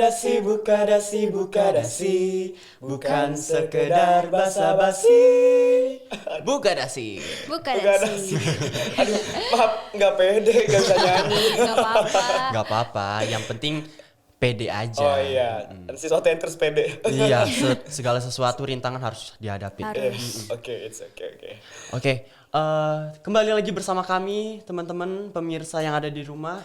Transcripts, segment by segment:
buka dasi, bukan sekedar basa-basi. Buka dasi. Bukan Buka sih. dasi. Aduh, maaf, nggak pede, nggak bisa nyanyi. Gak apa-apa. Gak apa-apa, yang penting pede aja. Oh iya, sesuatu yang terus pede. Iya, segala sesuatu rintangan harus dihadapi. Harus. Oke, it's okay. Oke, kembali lagi bersama kami teman-teman pemirsa yang ada di rumah.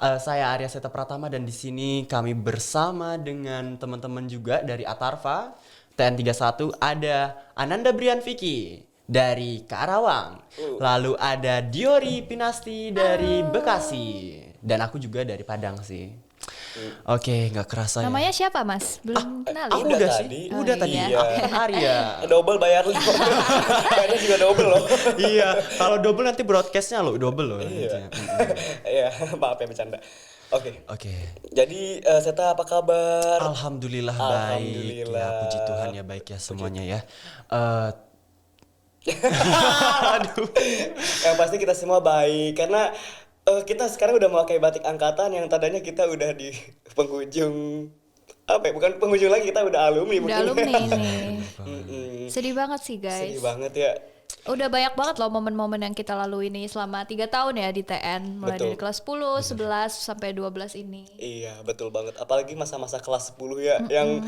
Saya Arya Seta Pratama dan di sini kami bersama dengan teman-teman juga dari Atarva TN31, ada Ananda Brian Vicky dari Karawang. Lalu ada Diori Pinasti dari Bekasi dan aku juga dari Padang sih. Oke, nggak kerasa ya. Namanya siapa mas? Belum kenalin. Aku Udah udah tadi. sih, Oh, udah tadi. iya. Aku kan Arya. Double bayar lu. Bayarnya juga double loh. Iya, kalau double nanti broadcastnya lo double loh. Iya. Iya, maaf ya bercanda. Oke. Oke. Jadi Seta apa kabar? Alhamdulillah baik. Alhamdulillah. Ya, puji Tuhan ya baik ya semuanya ya. Aduh. Yang pasti kita semua baik karena kita sekarang udah memakai batik angkatan yang tadinya kita udah di penghujung apa ya? Bukan penghujung lagi, kita udah alumni Udah mungkin. alumni nih. Mm-mm. Sedih banget sih guys. Sedih banget ya. Udah banyak banget loh momen-momen yang kita lalui ini selama 3 tahun ya di TN. Mulai Betul. dari kelas 10, 11, sampai 12 ini. Iya, betul banget. Apalagi masa-masa kelas 10 ya yang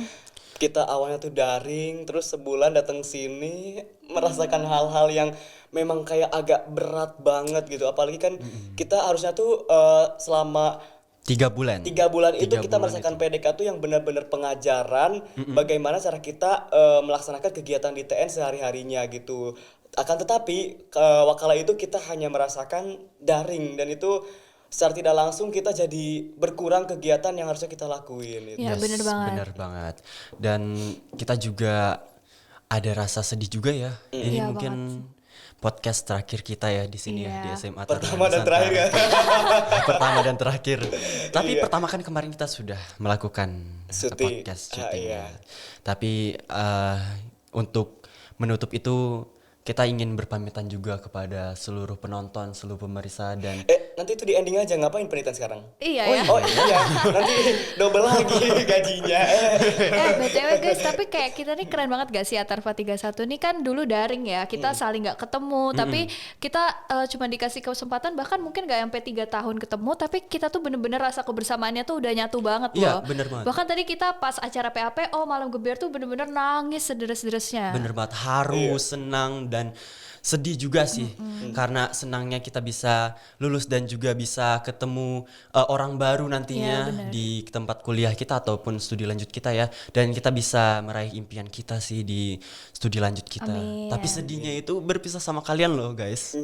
kita awalnya tuh daring, terus sebulan datang sini merasakan hal-hal yang memang kayak agak berat banget gitu. Apalagi kan kita harusnya tuh selama 3 bulan. 3 bulan itu 3 kita bulan merasakan itu. PDK tuh yang benar-benar pengajaran bagaimana cara kita melaksanakan kegiatan di TN sehari-harinya gitu. Akan tetapi wakala itu kita hanya merasakan daring dan itu secara tidak langsung kita jadi berkurang kegiatan yang harusnya kita lakuin gitu. Iya, bener banget. Bener banget. Dan kita juga ada rasa sedih juga ya. Ini Iya mungkin podcast terakhir kita ya di sini ya di Iya. SMA Pertama dan Taruna terakhir ya. Nusantara. Pertama dan terakhir. Tapi Iya. pertama kan kemarin kita sudah melakukan Syuting. podcast Ah, syuting. iya. Tapi untuk menutup itu kita ingin berpamitan juga kepada seluruh penonton, seluruh pemirsa dan Nanti itu di ending aja, ngapain penitan sekarang? Iya ya. Oh iya, nanti double lagi gajinya. BTW guys, tapi kayak kita nih keren banget gak sih Atarva 31 nih kan dulu daring ya, kita saling gak ketemu, tapi kita cuma dikasih kesempatan bahkan mungkin gak sampai 3 tahun ketemu, tapi kita tuh bener-bener rasa kebersamaannya tuh udah nyatu banget Iya, loh. bener banget. Bahkan tadi kita pas acara PAP, malam gebiar tuh bener-bener nangis sederes-ederesnya. bener banget haru, senang dan sedih juga sih karena senangnya kita bisa lulus dan juga bisa ketemu orang baru nantinya Iya, bener. di tempat kuliah kita ataupun studi lanjut kita ya, dan kita bisa meraih impian kita sih di studi lanjut kita. Amin. Tapi sedihnya itu berpisah sama kalian loh guys,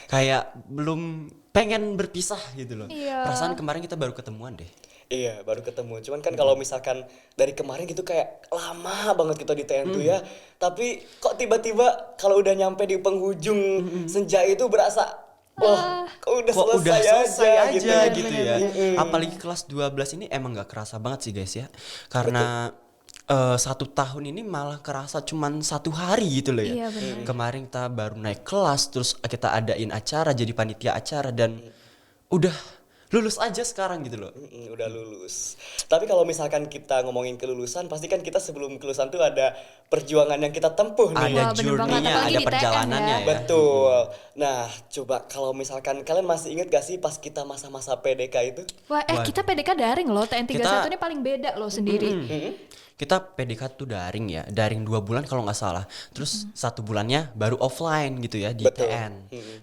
kayak belum pengen berpisah gitu loh. Iya. Perasaan kemarin kita baru ketemuan deh. Iya, baru ketemu. Cuman kan kalau misalkan dari kemarin gitu kayak lama banget kita di TN tuh ya. Tapi kok tiba-tiba kalau udah nyampe di penghujung senja itu berasa wah, kok udah Kok udah selesai selesai aja gitu. gitu ya. Apalagi kelas 12 ini emang gak kerasa banget sih guys ya. Karena 1 tahun ini malah kerasa cuman 1 hari gitu loh ya. Iya, bener. Kemarin kita baru naik kelas, terus kita adain acara jadi panitia acara dan udah lulus aja sekarang gitu loh. Udah lulus. Tapi kalau misalkan kita ngomongin kelulusan, pasti kan kita sebelum kelulusan tuh ada perjuangan yang kita tempuh nih. Ada Wah, bener banget. journey-nya, Apalagi ada di TN perjalanannya ya. ya. Betul. Nah, coba kalau misalkan kalian masih inget gak sih pas kita masa-masa PDK itu? Wah, kita PDK daring loh, TN 31 Kita- ini paling beda loh sendiri. Kita PDK tuh daring ya, daring 2 bulan kalau nggak salah. Terus 1 bulannya baru offline gitu ya di Betul. TN.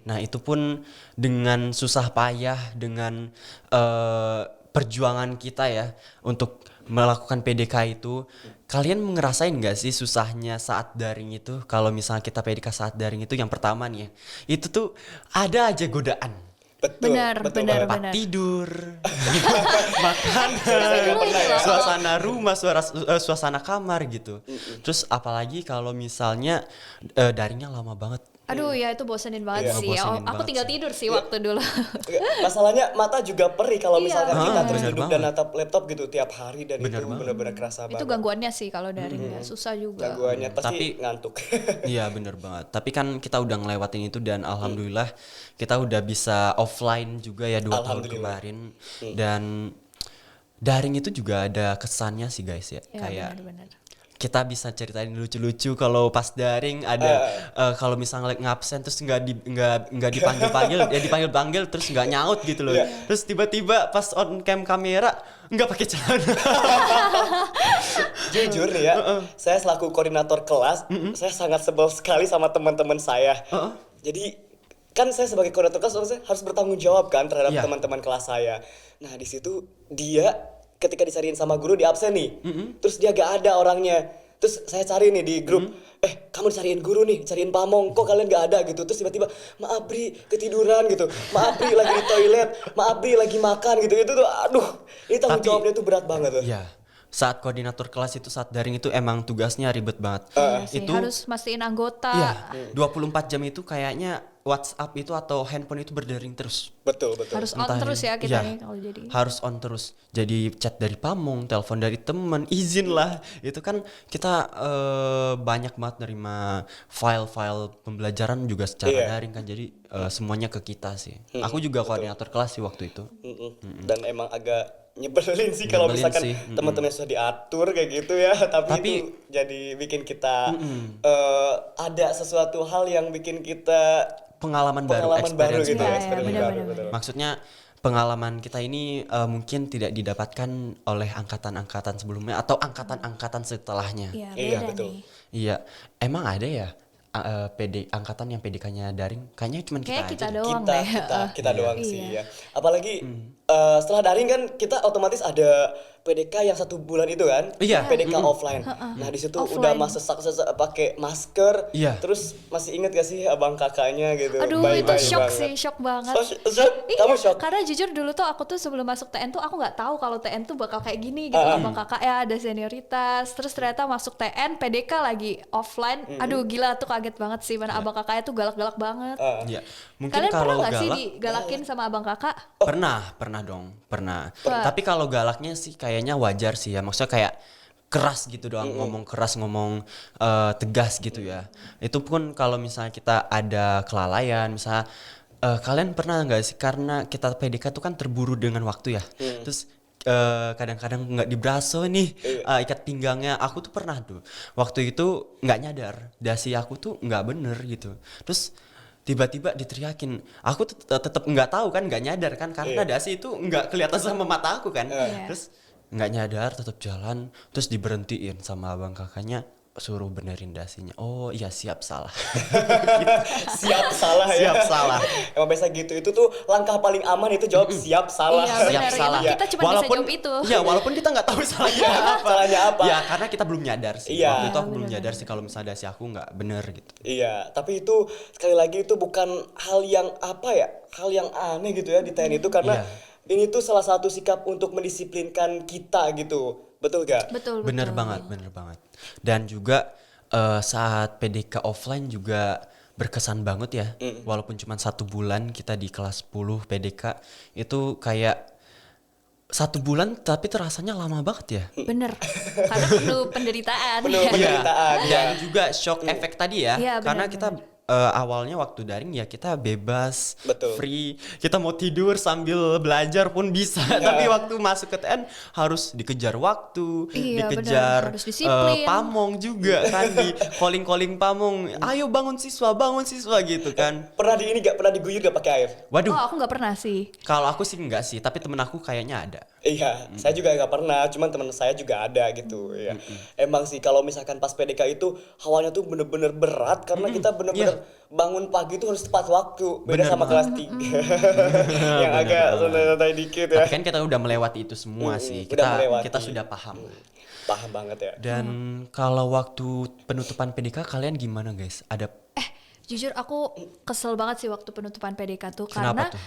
Nah itu pun dengan susah payah, dengan perjuangan kita ya untuk melakukan PDK itu. Kalian ngerasain nggak sih susahnya saat daring itu? Kalau misalnya kita PDK saat daring itu yang pertama nih ya, itu tuh ada aja godaan. Betul. Benar, betul benar. banget. Tempat tidur, makan, Nggak pernah ya. suasana rumah, suasana kamar gitu. Terus apalagi kalau misalnya daringnya lama banget. Aduh ya itu bosenin banget Iya. sih. Bosenin Aku banget tinggal sih. tidur sih waktu dulu. Enggak, masalahnya mata juga perih kalau Iya, misalkan kita terus bener duduk banget. dan natap laptop gitu tiap hari dan Bener itu banget. benar-benar kerasa Itu banget. gangguannya sih kalau daring ya, susah juga. Gangguannya pasti Tapi- ngantuk. Iya bener banget. Tapi kan kita udah ngelewatin itu dan alhamdulillah kita udah bisa offline juga ya 2 tahun Alhamdulillah. kemarin. Dan daring itu juga ada kesannya sih guys ya. Ya, Kayak benar-benar. kita bisa ceritain lucu-lucu kalau pas daring ada kalau misalnya ngabsen terus nggak dipanggil-panggil ya dipanggil-panggil terus nggak nyaut gitu loh. Terus tiba-tiba pas on cam kamera nggak pakai celana. Jujur nih ya, saya selaku koordinator kelas, saya sangat sebel sekali sama teman-teman saya. Jadi kan saya sebagai koordinator kelas harus bertanggung jawab kan terhadap Iya. teman-teman kelas saya. Nah di situ dia ketika disariin sama guru di absen nih, terus dia gak ada orangnya. Terus saya cari nih di grup, kamu disariin guru nih, cariin pamong, kok kalian gak ada gitu. Terus tiba-tiba, maaf Bri, ketiduran gitu. Maaf Bri, lagi di toilet. Maaf Bri, lagi makan gitu. Itu tuh, aduh, ini tanggung Tapi- jawabnya tuh berat banget tuh. Iya. Saat koordinator kelas itu saat daring itu emang tugasnya ribet banget. Iya sih, Itu harus mastiin anggota. iya, 24 jam itu kayaknya WhatsApp itu atau handphone itu berdering terus. Betul, betul. Harus on Entah terus ini- ya kita iya, nih kalau jadi. harus on terus. Jadi chat dari pamong, telepon dari teman, izin lah. Itu kan kita banyak banget nerima file-file pembelajaran juga secara Iya. daring kan. Jadi semuanya ke kita sih. Aku juga koordinator kelas sih waktu itu. Dan emang agak nyebelin sih kalau Nyebelin misalkan sih, teman-teman sudah diatur kayak gitu ya, tapi Tapi- itu jadi bikin kita ada sesuatu hal yang bikin kita Pengalaman baru, pengalaman baru experience gitu, Iya, iya, eksperimen benar, baru, benar, betul. Maksudnya pengalaman kita ini mungkin tidak didapatkan oleh angkatan-angkatan sebelumnya atau angkatan-angkatan setelahnya. Iya, Iya, beda betul. nih. Iya, emang ada ya PD angkatan yang PDK-nya daring? Kayaknya cuma kita Kayak aja. kita deh. doang kita deh. kita doang sih Iya. ya. Apalagi setelah daring kan kita otomatis ada PDK yang 1 bulan itu kan, Iya. PDK offline. Nah di situ Offline. udah masa sesak pakai masker, Iya. terus masih inget gak sih abang kakaknya gitu? Aduh, itu Bye-bye shock banget. sih, shock banget. Oh, shock? Kamu shock? Karena jujur dulu tuh aku tuh sebelum masuk TN tuh aku nggak tahu kalau TN tuh bakal kayak gini gitu. Abang kakak ya ada senioritas. Terus ternyata masuk TN PDK lagi offline. Aduh gila tuh kaget banget sih. Mana abang kakaknya tuh galak-galak banget. Iya. Mungkin Kalian pernah kalau nggak sih galak digalakin sama abang kakak? pernah dong, pernah. Wah. Tapi kalau galaknya sih kayaknya wajar sih ya. Maksudnya kayak keras gitu doang, ngomong keras, ngomong tegas gitu ya. Itu pun kalau misalnya kita ada kelalaian, misalnya kalian pernah nggak sih karena kita PDK tuh kan terburu dengan waktu ya. Terus kadang-kadang nggak dibraso nih ikat pinggangnya. Aku tuh pernah tuh waktu itu nggak nyadar dasi aku tuh nggak bener gitu. Terus tiba-tiba diteriakin, aku tetap nggak tahu kan, nggak nyadar kan karena dasi itu nggak kelihatan sama mata aku kan. Terus nggak nyadar tetap jalan, terus diberhentiin sama abang kakaknya, suruh benerin dasinya. Oh iya, siap salah. Siap salah ya. Siap salah. Emang biasa gitu, itu tuh langkah paling aman itu jawab siap salah. Iya, Siap benar. salah. Emang kita cuma bisa jawab itu. Iya, walaupun kita nggak tahu salahnya apa. Salahnya apa. Ya, karena kita belum nyadar sih. Iya. Waktu itu aku belum nyadar sih kalau misalnya dasi aku nggak bener gitu. Iya, tapi itu sekali lagi itu bukan hal yang apa ya, hal yang aneh gitu ya di TNI itu karena ini tuh salah satu sikap untuk mendisiplinkan kita gitu, betul gak? Betul, betul. Bener banget, bener banget. Dan juga saat PDK offline juga berkesan banget ya. Walaupun cuma 1 bulan kita di kelas 10 PDK itu kayak 1 bulan tapi terasanya lama banget ya. Bener. Karena penuh penderitaan. Penuh penderitaan. Dan juga shock efek tadi ya. Iya, Karena benar, kita awalnya waktu daring ya kita bebas, Betul. free, kita mau tidur sambil belajar pun bisa. Tapi waktu masuk ke TN harus dikejar waktu, Iya, dikejar benar. Harus disiplin. pamong juga kan, di calling pamong, ayo bangun siswa gitu kan. Pernah di ini gak? Pernah diguyur gak pakai air? Waduh, Oh, aku nggak pernah sih. kalau aku sih enggak sih, tapi temen aku kayaknya ada. Iya, saya juga gak pernah, cuman teman saya juga ada gitu ya. Emang sih kalau misalkan pas PDK itu hawanya tuh bener-bener berat karena kita bener-bener bangun pagi tuh harus tepat waktu. Beda Bener sama kelas 3 yang agak santai-santai dikit ya. Tapi kan kita udah melewati itu semua sih. udah melewati. Kita sudah paham. Paham banget ya. Dan kalau waktu penutupan PDK kalian gimana guys? Ada Jujur aku kesel banget sih waktu penutupan PDK tuh Kenapa karena tuh?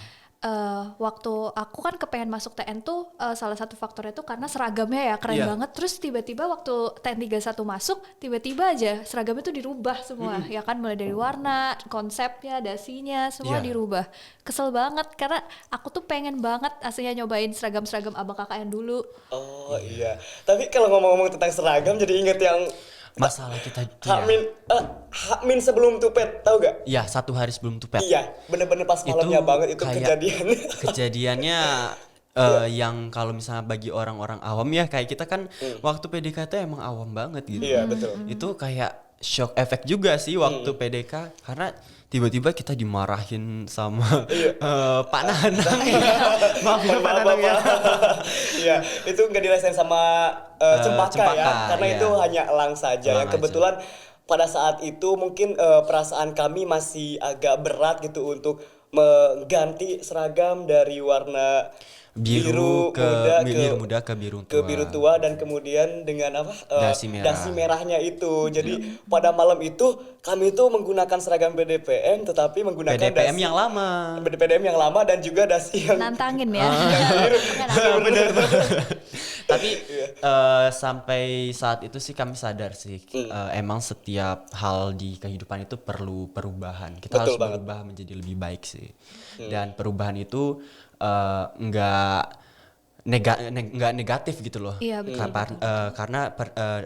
waktu aku kan kepengen masuk TN tuh salah satu faktornya tuh karena seragamnya ya keren Iya. banget. Terus tiba-tiba waktu TN 31 masuk, tiba-tiba aja seragamnya tuh dirubah semua. Ya kan mulai dari warna, konsepnya, dasinya, semua Iya. dirubah. Kesel banget karena aku tuh pengen banget aslinya nyobain seragam-seragam abang kakak yang dulu. Oh iya. Tapi kalau ngomong-ngomong tentang seragam jadi inget yang masalah kita Hakmin sebelum tupet, tahu gak? ya 1 hari sebelum tupet. Iya, bener-bener pas malamnya banget itu kayak kejadian. Kejadiannya yang kalau misalnya bagi orang-orang awam ya kayak kita kan waktu PDKT emang awam banget gitu. Iya, betul. Itu kayak shock efek juga sih waktu PDK karena tiba-tiba kita dimarahin sama Pak Nanang. Maaf ya Pak Nanang ya. Iya, itu nggak dirasain sama Cempaka ya, Cempaka, karena iya. itu hanya elang saja. Elang Yang kebetulan pada saat itu mungkin perasaan kami masih agak berat gitu untuk mengganti seragam dari warna biru muda ke biru tua dan kemudian dengan apa dasi merahnya itu. Jadi pada malam itu kami itu menggunakan seragam PDPM tetapi menggunakan PDPM dasi yang lama. PDPM yang lama dan juga dasi yang Nantangin ya. Bener. Tapi sampai saat itu sih kami sadar sih emang setiap hal di kehidupan itu perlu perubahan. Kita Betul harus banget. berubah menjadi lebih baik sih. Dan perubahan itu nggak negatif gitu loh. Iya, betul. Karena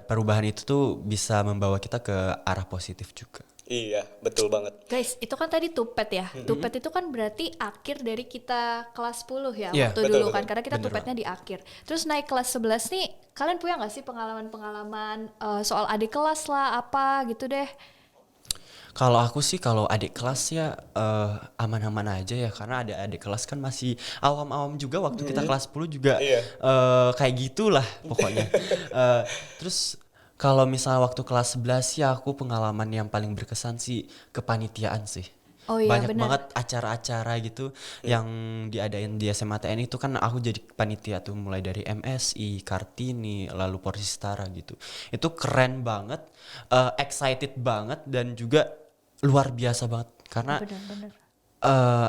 perubahan itu tuh bisa membawa kita ke arah positif juga. Iya, betul banget. Guys, itu kan tadi tupet ya. Tupet itu kan berarti akhir dari kita kelas 10 ya Iya, waktu betul, dulu kan. betul. Karena kita Bener tupetnya di akhir. Terus naik kelas 11 nih, kalian punya nggak sih pengalaman-pengalaman soal adik kelas lah apa gitu deh? Kalau aku sih kalau adik kelas ya aman-aman aja ya karena ada adik kelas kan masih awam-awam juga waktu kita kelas 10 juga Iya. kayak gitulah pokoknya. Terus kalau misalnya waktu kelas 11 ya aku pengalaman yang paling berkesan sih kepanitiaan sih. Oh iya, Banyak benar. banget acara-acara gitu yang diadain di SMA TN itu kan aku jadi panitia tuh mulai dari MSI, Kartini, lalu Porsistara gitu. Itu keren banget, excited banget dan juga luar biasa banget karena Benar-benar.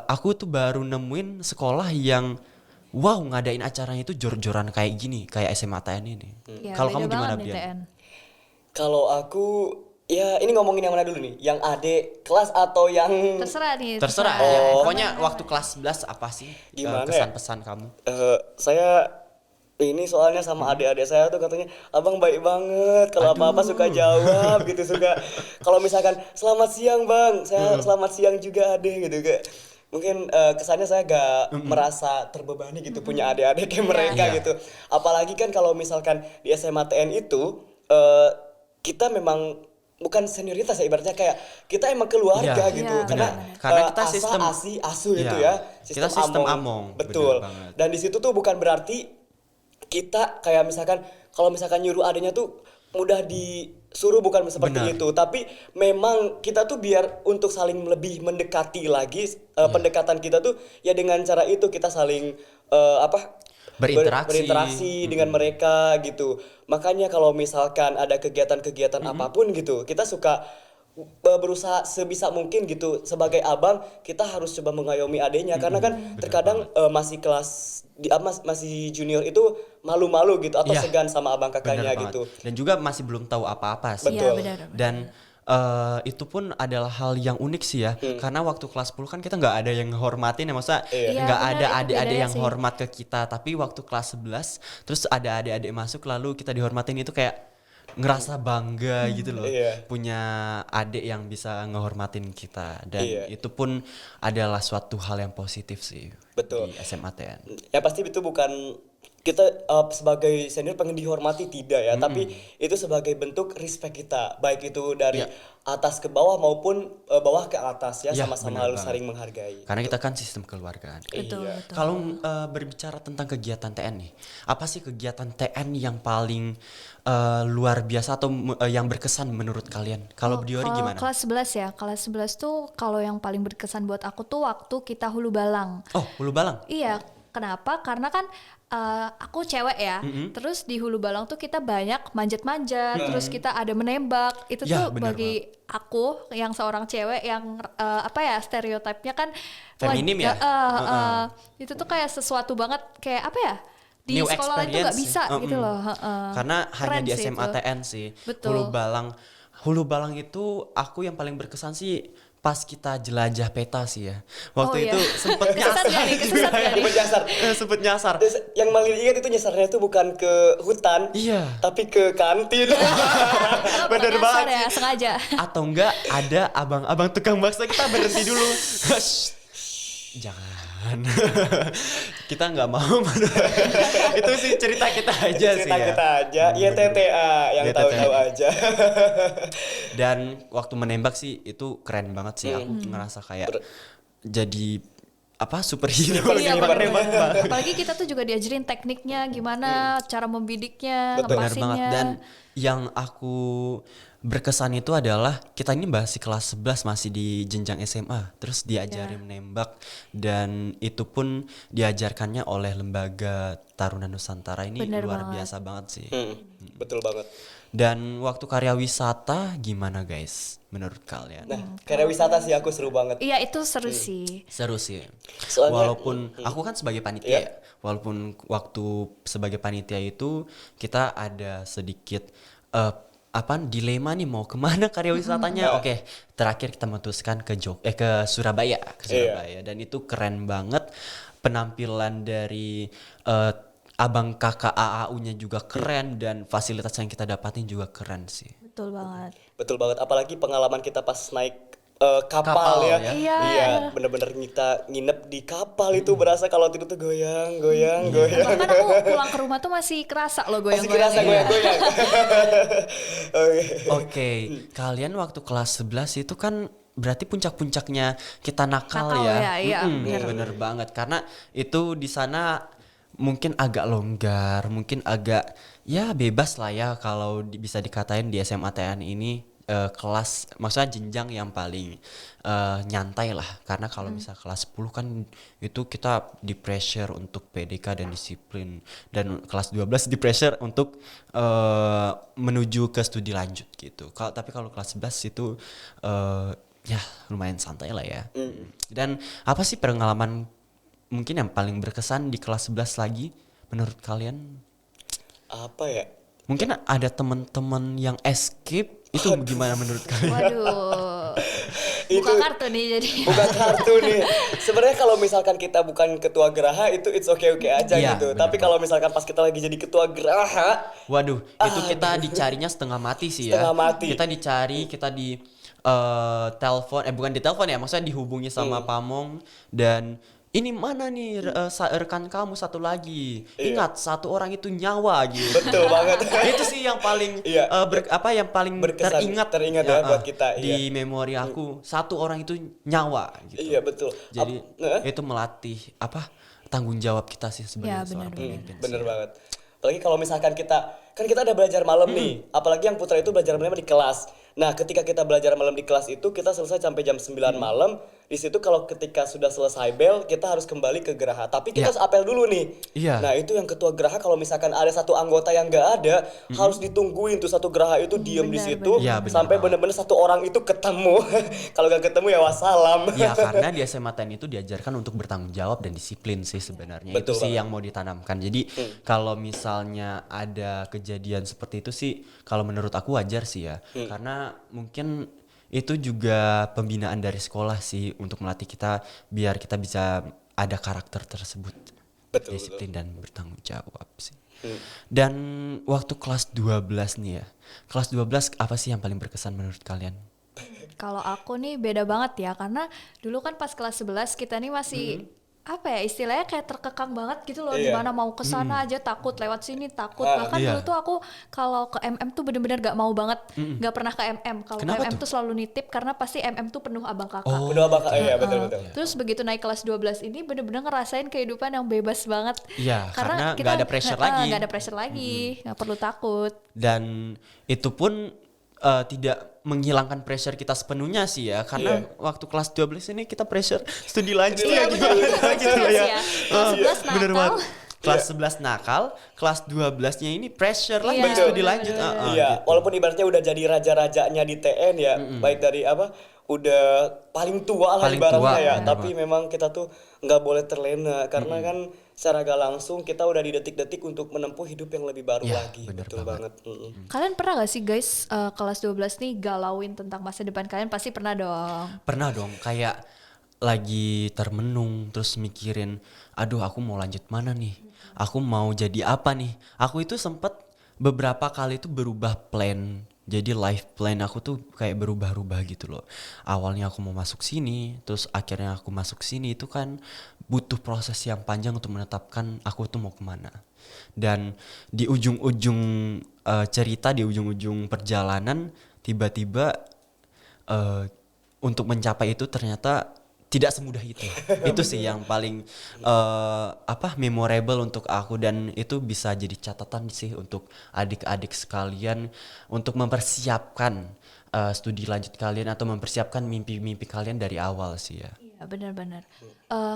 aku tuh baru nemuin sekolah yang wow ngadain acaranya itu jor-joran kayak gini kayak SMA TN ini. Ya, Kalau beda kamu gimana banget nih, Bian? TN. Kalau aku ya ini ngomongin yang mana dulu nih? Yang adik kelas atau yang Terserah nih. Terserah Oh. ya. Pokoknya waktu kelas 11 apa sih Gimana ya? kesan-pesan kamu? Saya ini soalnya sama adik-adik saya tuh katanya abang baik banget kalau apa-apa suka jawab gitu suka kalau misalkan selamat siang bang saya selamat siang juga adik gitu kayak mungkin kesannya saya gak merasa terbebani gitu punya adik-adik kayak mereka Iya. gitu apalagi kan kalau misalkan di SMA TN itu kita memang bukan senioritas ya ibaratnya kayak kita emang keluarga Iya, gitu iya, karena benar. Karena kita asa, sistem- asi, asu Iya. itu ya Kita sistem among, betul benar banget. dan di situ tuh bukan berarti kita kayak misalkan kalau misalkan nyuruh adanya tuh mudah disuruh bukan seperti Benar. itu tapi memang kita tuh biar untuk saling lebih mendekati lagi Iya. pendekatan kita tuh ya dengan cara itu kita saling berinteraksi dengan mereka gitu makanya kalau misalkan ada kegiatan-kegiatan apapun gitu kita suka berusaha sebisa mungkin gitu sebagai abang kita harus coba mengayomi adenya karena kan terkadang masih kelas masih junior itu malu-malu gitu atau Iya. segan sama abang Bener kakaknya banget. gitu. Dan juga masih belum tahu apa-apa sih. Betul. Iya, benar. Dan itu pun adalah hal yang unik sih ya. Karena waktu kelas 10 kan kita nggak ada yang ngehormatin ya. Masa Iya. nggak Iya, ada benar, itu adik-adik bedanya yang sih. hormat ke kita. Tapi waktu kelas 11 terus ada adik-adik masuk lalu kita dihormatin itu kayak ngerasa bangga gitu loh. Iya. Punya adik yang bisa ngehormatin kita. Dan Iya. itu pun adalah suatu hal yang positif sih. Betul. Di SMA TN. Ya pasti itu bukan kita sebagai senior pengen dihormati tidak ya, tapi itu sebagai bentuk respect kita, baik itu dari Iya. atas ke bawah maupun bawah ke atas ya, Iya, sama-sama benar harus banget. saling menghargai. Karena kita kan sistem keluargaan. Betul, Iya. betul. Kalau berbicara tentang kegiatan TN nih, apa sih kegiatan TN yang paling luar biasa atau yang berkesan menurut kalian? Kalau Diori Kalau gimana? kelas 11 ya, kelas 11 tuh kalau yang paling berkesan buat aku tuh waktu kita hulu balang. Oh, hulu balang. Iya, kenapa? Karena kan aku cewek ya, terus di hulu balang tuh kita banyak manjat-manjat, terus kita ada menembak. Itu Ya, tuh benar bagi aku yang seorang cewek yang apa ya stereotipnya kan Feminim ya? itu tuh kayak sesuatu banget kayak apa ya? Di New sekolah itu nggak experience bisa sih. gitu loh. Karena hanya Keren di sih SMA itu. TN sih. Betul. Hulu balang. Hulu balang itu aku yang paling berkesan sih pas kita jelajah peta sih ya. Waktu Oh, iya. itu sempet Kesesat nyasar. nggak nih? Kesesat nggak nih? Menyasar. Sempet nyasar. Terus yang paling ingat itu nyasarnya itu bukan ke hutan, Iya. tapi ke kantin. Kalau Bener bukan banget nyasar ya, sengaja. Atau enggak ada abang-abang tukang bakso kita berhenti dulu. Jangan. Kita nggak mau. Itu sih cerita kita aja sih Cerita ya. kita aja, ya TTA yang YTTA. tahu-tahu aja. Dan waktu menembak sih itu keren banget sih. Aku ngerasa kayak jadi apa superhero Iya, gitu bener. nembak banget. Apalagi kita tuh juga diajarin tekniknya gimana, cara membidiknya, Betul. Benar banget. ngepasinnya. Dan yang aku berkesan itu adalah kita ini masih kelas 11 masih di jenjang SMA, terus diajarin menembak, dan itu pun diajarkannya oleh lembaga Taruna Nusantara. Ini Bener luar banget. biasa banget sih. Betul banget. Dan waktu karya wisata gimana guys menurut kalian? Nah, karya wisata sih aku seru banget. Iya itu seru sih. Seru sih. Soalnya- Walaupun aku kan sebagai panitia ya. Walaupun waktu sebagai panitia itu kita ada sedikit dilema nih mau kemana karya wisatanya. Oke, terakhir kita memutuskan ke Surabaya, dan itu keren banget. Penampilan dari abang kakak AAU-nya juga keren, dan fasilitas yang kita dapatin juga keren sih. Betul banget. Betul banget, apalagi pengalaman kita pas naik Kapal kapal ya. ya. Iya. Bener-bener kita nginep di kapal itu berasa kalau tidur tuh goyang. Bahkan aku pulang ke rumah tuh masih kerasa loh Masih goyang-goyang. kerasa goyang-goyang. Oke. Oke, kalian waktu kelas 11 itu kan berarti puncak-puncaknya kita nakal Nakal ya. ya, iya, Bener banget, karena itu di sana mungkin agak longgar, mungkin agak ya bebas lah ya kalau bisa dikatain di SMA TN ini kelas, maksudnya jenjang yang paling nyantai lah, karena kalau misal kelas 10 kan itu kita di pressure untuk PDK dan disiplin, dan kelas 12 di pressure untuk menuju ke studi lanjut gitu. Tapi kalau kelas 11 itu ya lumayan santai lah ya. Dan apa sih pengalaman mungkin yang paling berkesan di kelas 11 lagi menurut kalian? Apa ya? Mungkin ada teman-teman yang escape, itu gimana menurut kalian? Waduh. Buka kartu nih jadi. Bukan kartu nih. Sebenarnya kalau misalkan kita bukan ketua geraha itu it's okay aja Iya, gitu. bener Tapi kalau misalkan pas kita lagi jadi ketua geraha, Waduh, itu kita dicarinya setengah mati sih ya. Setengah mati. Kita dicari, kita di telepon, bukan di telepon ya, maksudnya dihubungi sama pamong, dan ini mana nih rekan kamu satu lagi. Ingat, satu orang itu nyawa gitu. betul banget. Itu sih yang paling Iya. yang paling Berkesan, teringat ya buat kita, di memori aku. Satu orang itu nyawa gitu. Iya betul. Jadi itu melatih tanggung jawab kita sih Ya, sebagai seorang benar-benar. pemimpin. Bener banget. Apalagi kalau misalkan kita ada belajar malam nih. Apalagi yang putra itu belajar malam di kelas. Nah, ketika kita belajar malam di kelas itu kita selesai sampai jam 9 malam. Di situ kalau ketika sudah selesai bel, kita harus kembali ke geraha. Tapi kita harus apel dulu nih. Iya. Nah, itu yang ketua geraha kalau misalkan ada satu anggota yang nggak ada, harus ditungguin tuh satu geraha itu diem di situ Iya, benar sampai banget. bener-bener satu orang itu ketemu. Kalau nggak ketemu ya wassalam. Ya karena di SMA TN itu diajarkan untuk bertanggung jawab dan disiplin sih sebenarnya. Betul Itu sih banget. yang mau ditanamkan. Jadi kalau misalnya ada kejadian seperti itu sih, kalau menurut aku wajar sih ya. Karena mungkin itu juga pembinaan dari sekolah sih untuk melatih kita biar kita bisa ada karakter tersebut. Betul, Disiplin dan bertanggung jawab sih. Dan waktu kelas 12 nih ya. Kelas 12 apa sih yang paling berkesan menurut kalian? Kalau aku nih beda banget ya, karena dulu kan pas kelas 11 kita nih masih apa ya istilahnya kayak terkekang banget gitu loh, Iya. dimana mau kesana aja takut, lewat sini takut. Bahkan Iya. dulu tuh aku kalau ke MM tuh bener-bener gak mau banget, gak pernah ke MM. Kalau ke Kenapa MM tuh? tuh selalu nitip karena pasti MM tuh penuh abang kakak. Udah bakal iya betul. Terus begitu naik kelas 12 ini bener-bener ngerasain kehidupan yang bebas banget. Iya, karena nggak ada pressure lagi. Gak ada pressure lagi, gak perlu takut. Dan itu pun tidak menghilangkan pressure kita sepenuhnya sih ya, karena waktu kelas 12 ini kita pressure studi lanjut Iya ya betul, kelas gitu 11 lah ya. ya. Kelas 11 Bener nakal. banget. Kelas 11 nakal, kelas 12-nya ini pressure lagi Iya, studi bener, lanjut. bener. Iya, Gitu. walaupun ibaratnya udah jadi raja-rajanya di TN ya, baik dari udah paling tua lah Paling ibaratnya tua, ya. bener Tapi memang kita tuh nggak boleh terlena karena kan secara gak langsung kita udah di detik-detik untuk menempuh hidup yang lebih baru Iya, lagi. bener Betul banget. banget. Kalian pernah gak sih guys kelas 12 nih galauin tentang masa depan kalian? Pasti pernah dong. Pernah dong, kayak lagi termenung terus mikirin, aduh aku mau lanjut mana nih? Aku mau jadi apa nih? Aku itu sempet beberapa kali itu berubah plan Jadi life plan aku tuh kayak berubah-ubah gitu loh. Awalnya aku mau masuk sini, terus akhirnya aku masuk sini, itu kan butuh proses yang panjang untuk menetapkan aku tuh mau kemana. Dan di ujung-ujung cerita, di ujung-ujung perjalanan, tiba-tiba eh, untuk mencapai itu ternyata tidak semudah itu. Itu sih yang paling memorable untuk aku, dan itu bisa jadi catatan sih untuk adik-adik sekalian untuk mempersiapkan studi lanjut kalian atau mempersiapkan mimpi-mimpi kalian dari awal sih ya. Iya benar-benar.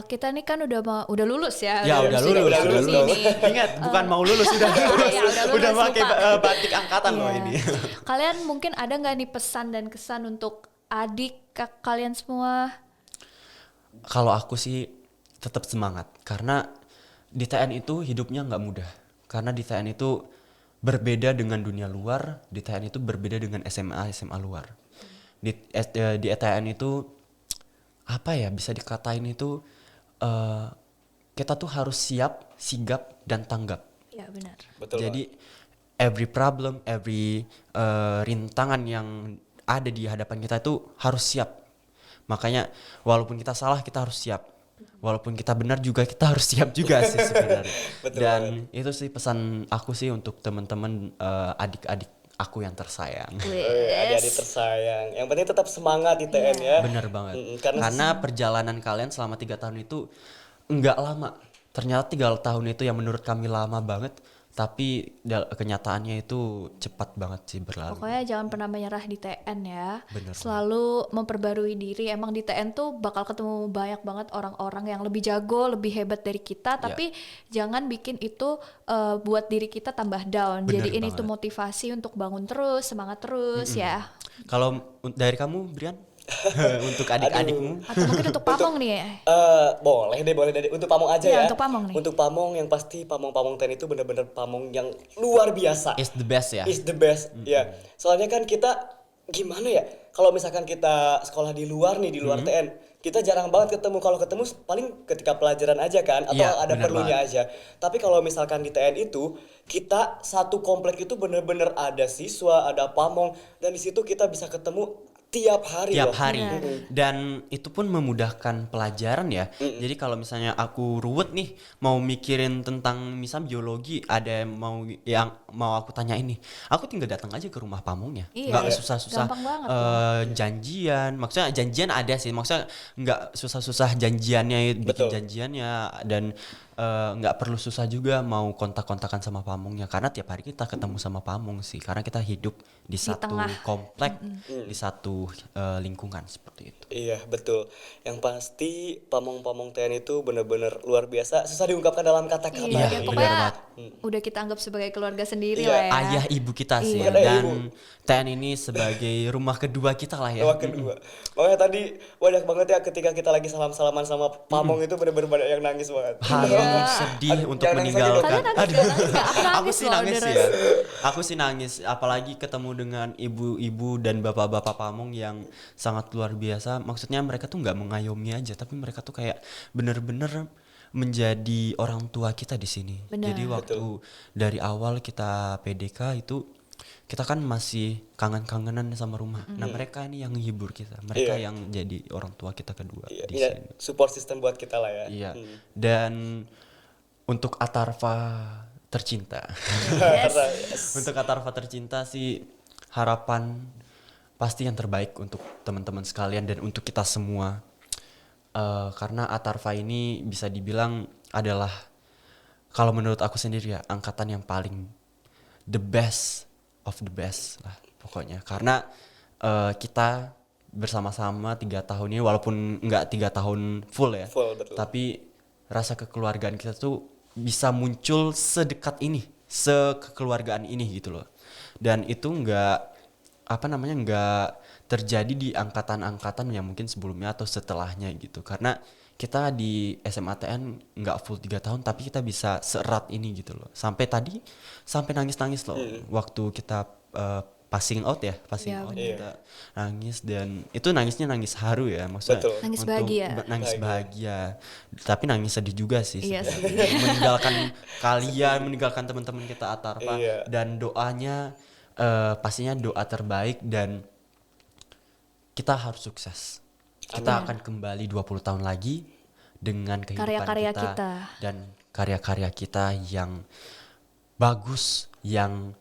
Kita nih kan udah lulus ya. Ya udah lulus ini. dong. Ingat bukan mau lulus, udah lulus. Ya, udah lulus, Udah pakai lupa. batik angkatan loh Iya. ini. Kalian mungkin ada nggak nih pesan dan kesan untuk adik kalian semua? Kalau aku sih tetap semangat, karena di TN itu hidupnya nggak mudah. Karena di TN itu berbeda dengan dunia luar, di TN itu berbeda dengan SMA luar. Di TN itu apa ya, bisa dikatain itu kita tuh harus siap, sigap, dan tanggap. Ya benar. Betul. Jadi every problem, every rintangan yang ada di hadapan kita itu harus siap. Makanya walaupun kita salah kita harus siap. Walaupun kita benar juga kita harus siap juga sih sebenarnya. Betul Dan itu sih pesan aku sih untuk teman-teman adik-adik aku yang tersayang. Adik-adik tersayang. Yang penting tetap semangat di TN ya. Bener banget. Karena Karena perjalanan kalian selama 3 tahun itu enggak lama. Ternyata 3 tahun itu yang menurut kami lama banget, tapi kenyataannya itu cepat banget sih berlalu. Pokoknya jangan pernah menyerah di TN ya. Bener. Selalu memperbarui diri. Emang di TN tuh bakal ketemu banyak banget orang-orang yang lebih jago, lebih hebat dari kita. Tapi jangan bikin itu buat diri kita tambah down. Bener Jadiin itu banget. motivasi untuk bangun terus, semangat terus ya. Kalau dari kamu, Brian, untuk adik-adikmu, Atau mungkin untuk Pamong nih ya. boleh deh untuk Pamong aja Iya, ya. untuk Pamong nih. Untuk Pamong yang pasti Pamong TN itu benar-benar Pamong yang luar biasa. is the best ya. Is the best. Ya. Soalnya kan kita gimana ya? Kalau misalkan kita sekolah di luar nih, di luar TN, kita jarang banget ketemu. Kalau ketemu paling ketika pelajaran aja kan, atau Iya, ada benar perlunya aja. Tapi kalau misalkan di TN itu, kita satu komplek itu benar-benar ada siswa, ada Pamong, dan di situ kita bisa ketemu tiap hari Tiap loh. hari. Dan itu pun memudahkan pelajaran ya. Jadi kalau misalnya aku ruwet nih mau mikirin tentang misal biologi, ada yang mau aku tanya ini, aku tinggal datang aja ke rumah Pamongnya. Iya. Nggak susah-susah Gampang banget janjian. Maksudnya janjian ada sih. Maksudnya nggak susah-susah janjiannya, bikin Betul. janjiannya, dan nggak perlu susah juga mau kontak-kontakan sama Pamongnya, karena tiap hari kita ketemu sama Pamong sih, karena kita hidup di satu tengah. komplek, di satu lingkungan seperti itu. Iya betul. Yang pasti Pamong-Pamong TN itu benar-benar luar biasa. Susah diungkapkan dalam kata-kata. Iya, Iya, pokoknya benar udah kita anggap sebagai keluarga sendiri Iya, lah ya. Ayah ibu kita sih, Iya. ya. Ada Dan ibu. TN ini sebagai rumah kedua kita lah ya. Doa kedua. Makanya tadi banyak banget ya ketika kita lagi salam-salaman sama Pamong itu benar-benar banyak yang nangis banget. Haru, sedih Aduh, untuk jangan nangis lagi meninggalkan. Kalian nangis gak? Nangis gak? Aku Aku nangis sih loh nangis beneran. ya. Aku sih nangis, apalagi ketemu dengan ibu-ibu dan bapak-bapak Pamong yang sangat luar biasa. Maksudnya mereka tuh nggak mengayomi aja, tapi mereka tuh kayak bener-bener menjadi orang tua kita di sini. Benar. Jadi waktu dari awal kita PDK itu kita kan masih kangen-kangenan sama rumah. Nah mereka ini yang menghibur kita, mereka Iya. yang jadi orang tua kita kedua Iya, di iya, sini. support system buat kita lah ya. Iya. Dan untuk Atarva tercinta. Untuk Atarva tercinta sih harapan pasti yang terbaik untuk teman-teman sekalian dan untuk kita semua. Karena Atarva ini bisa dibilang adalah, kalau menurut aku sendiri ya, angkatan yang paling the best of the best lah pokoknya. Karena kita bersama-sama 3 tahun ini, walaupun nggak 3 tahun full ya, Full, betul. tapi rasa kekeluargaan kita tuh bisa muncul sedekat ini, sekekeluargaan ini gitu loh. Dan itu nggak terjadi di angkatan-angkatan yang mungkin sebelumnya atau setelahnya gitu. Karena kita di SMA TN nggak full 3 tahun, tapi kita bisa seerat ini gitu loh. Sampai nangis-nangis loh waktu kita passing out ya, Iya, out bener. kita nangis, dan itu nangisnya nangis haru ya, maksudnya Betul. Nangis untuk bahagia. nangis bahagia, tapi nangis sedih juga sih Iya, sebenarnya. Meninggalkan kalian, meninggalkan teman-teman kita Atarva, Iya. dan doanya pastinya doa terbaik dan kita harus sukses. Kita akan kembali 20 tahun lagi dengan kehidupan Karya-karya kita, kita. dan karya-karya kita yang bagus, yang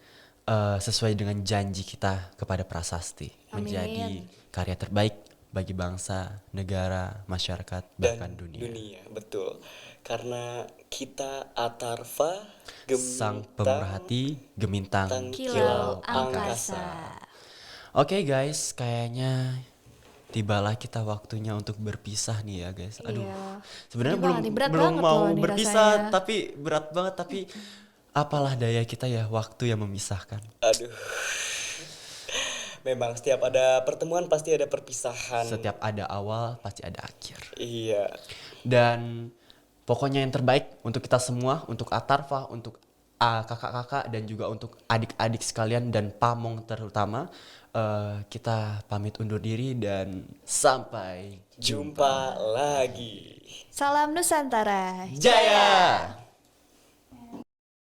sesuai dengan janji kita kepada Prasasti. Amin. Menjadi karya terbaik bagi bangsa, negara, masyarakat, bahkan dunia. Betul. Karena kita Atarva Sang pemerhati gemintang Kilau angkasa. Oke guys, kayaknya tibalah kita waktunya untuk berpisah nih ya guys. Aduh, Iya. sebenarnya Sedih belum banget nih, berat belum banget mau loh nih berpisah, rasanya. tapi berat banget. Tapi apalah daya kita ya, waktu yang memisahkan. Aduh. Memang setiap ada pertemuan pasti ada perpisahan. Setiap ada awal pasti ada akhir. Iya. Dan pokoknya yang terbaik untuk kita semua, untuk Atarva, untuk kakak-kakak dan juga untuk adik-adik sekalian dan pamong terutama. Kita pamit undur diri dan sampai Jumpa lagi. Salam Nusantara. jaya.